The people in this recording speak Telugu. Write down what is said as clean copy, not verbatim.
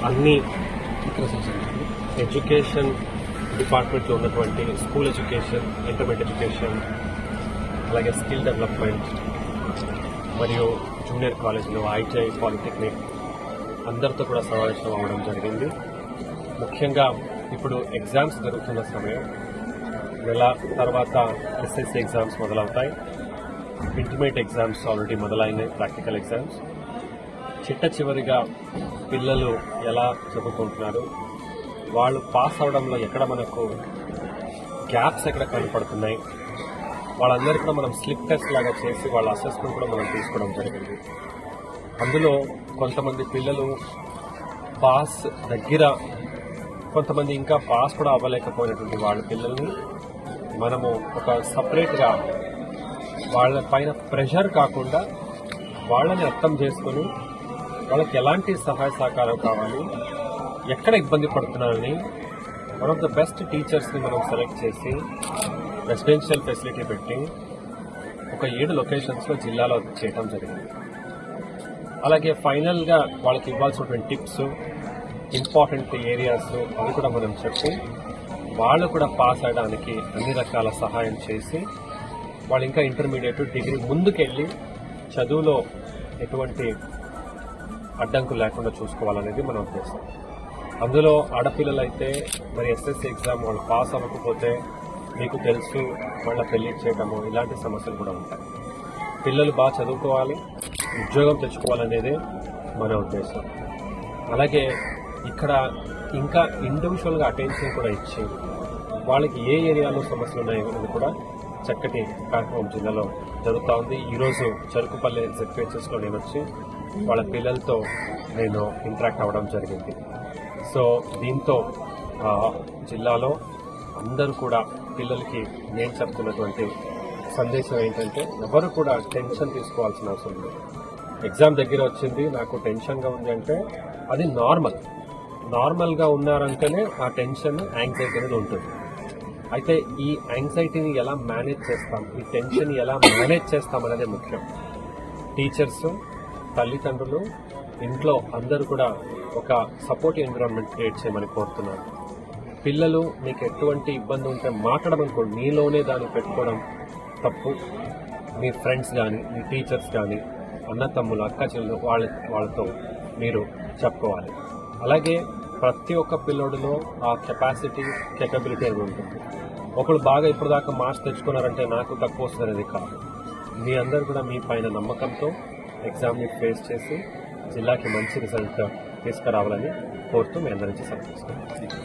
అన్ని ఎడ్యుకేషన్ డిపార్ట్మెంట్లో ఉన్నటువంటి స్కూల్ ఎడ్యుకేషన్, ఇంటర్మీడియట్ ఎడ్యుకేషన్, అలాగే స్కిల్ డెవలప్మెంట్ మరియు జూనియర్ కాలేజీలు, ఐటీఐ, పాలిటెక్నిక్ అందరితో కూడా సమావేశం అవ్వడం జరిగింది. ముఖ్యంగా ఇప్పుడు ఎగ్జామ్స్ జరుగుతున్న సమయం, నెల తర్వాత ఎస్ఎస్సీ ఎగ్జామ్స్ మొదలవుతాయి. ఇంటర్మీడియట్ ఎగ్జామ్స్ ఆల్రెడీ మొదలైనాయి, ప్రాక్టికల్ ఎగ్జామ్స్. చివరిగా పిల్లలు ఎలా చదువుకుంటున్నారు, వాళ్ళు పాస్ అవడంలో ఎక్కడ మనకు గ్యాప్స్ ఎక్కడ కనపడుతున్నాయి, వాళ్ళందరికీ కూడా మనం స్లిప్ టెస్ట్ లాగా చేసి వాళ్ళ అసెస్మెంట్ కూడా మనం తీసుకోవడం జరిగింది. అందులో కొంతమంది పిల్లలు పాస్ దగ్గర, కొంతమంది ఇంకా పాస్ కూడా అవ్వలేకపోయినటువంటి వాళ్ళ పిల్లల్ని మనము ఒక సపరేట్గా వాళ్ళ పైన ప్రెషర్ కాకుండా వాళ్ళని అర్థం చేసుకుని వాళ్ళకి ఎలాంటి సహాయ సహకారం కావాలి, ఎక్కడ ఇబ్బంది పడుతున్నారని వన్ ఆఫ్ ద బెస్ట్ టీచర్స్ని మనం సెలెక్ట్ చేసి రెసిడెన్షియల్ ఫెసిలిటీ పెట్టి ఒక 7 లొకేషన్స్లో జిల్లాలో చేయడం జరిగింది. అలాగే ఫైనల్గా వాళ్ళకి ఇవ్వాల్సినటువంటి టిప్స్, ఇంపార్టెంట్ ఏరియాస్ అవి కూడా మనం చెప్పి వాళ్ళు కూడా పాస్ అవ్వడానికి అన్ని రకాల సహాయం చేసి వాళ్ళు ఇంకా ఇంటర్మీడియట్, డిగ్రీ ముందుకెళ్ళి చదువులో ఎటువంటి అడ్డంకులు లేకుండా చూసుకోవాలనేది మన ఉద్దేశం. అందులో ఆడపిల్లలైతే మరి ఎస్ఎస్సీ ఎగ్జామ్ వాళ్ళు పాస్ అవ్వకపోతే మీకు తెలుసు వాళ్ళ పెళ్లి చేయటము, ఇలాంటి సమస్యలు కూడా ఉంటాయి. పిల్లలు బాగా చదువుకోవాలి, ఉద్యోగం తెచ్చుకోవాలనేదే మన ఉద్దేశం. అలాగే ఇక్కడ ఇంకా ఇండివిజువల్గా అటెన్షన్ కూడా ఇచ్చి వాళ్ళకి ఏ ఏరియాలో సమస్యలు ఉన్నాయో అనేది కూడా చక్కటి కార్యక్రమం జిల్లాలో జరుగుతూ ఉంది. ఈరోజు చెరుకుపల్లి ZPHSలో నేను వచ్చి వాళ్ళ పిల్లలతో నేను ఇంటరాక్ట్ అవ్వడం జరిగింది. సో దీంతో జిల్లాలో అందరూ కూడా పిల్లలకి నేను చెప్తున్నటువంటి సందేశం ఏంటంటే ఎవరు కూడా టెన్షన్ తీసుకోవాల్సిన అవసరం లేదు. ఎగ్జామ్ దగ్గర వచ్చింది, నాకు టెన్షన్గా ఉంది అంటే అది నార్మల్గా ఉన్నారంటేనే ఆ టెన్షన్, యాంగ్జైటీ అనేది ఉంటుంది. అయితే ఈ యాంగ్జైటీని ఎలా మేనేజ్ చేస్తాం, ఈ టెన్షన్ ఎలా మేనేజ్ చేస్తాం అనేది ముఖ్యం. టీచర్స్, తల్లిదండ్రులు, ఇంట్లో అందరూ కూడా ఒక సపోర్టివ్ ఎన్విరాన్మెంట్ క్రియేట్ చేయమని కోరుతున్నాను. పిల్లలు మీకు ఎటువంటి ఇబ్బంది ఉంటే మాట్లాడమనుకోండి, మీలోనే దాన్ని పెట్టుకోవడం తప్పు. మీ ఫ్రెండ్స్ కానీ, మీ టీచర్స్ కానీ, అన్న తమ్ములు, అక్క చెల్లెలు వాళ్ళతో మీరు చెప్పుకోవాలి. అలాగే ప్రతి ఒక్క పిల్లోడిలో ఆ కెపాసిటీ, కేపబిలిటీ అనేది ఉంటుంది. ఒకళ్ళు బాగా ఇప్పుడు దాకా మార్క్స్ తెచ్చుకున్నారంటే నాకు తక్కువ వస్తుంది అనేది కాదు. మీ అందరూ కూడా మీ పైన నమ్మకంతో ఎగ్జామ్ని ఫేస్ చేసి జిల్లాకి మంచి రిజల్ట్ తీసుకురావాలని కోరుతూ మీ అందరి నుంచి సెలవు తీసుకుంటాం.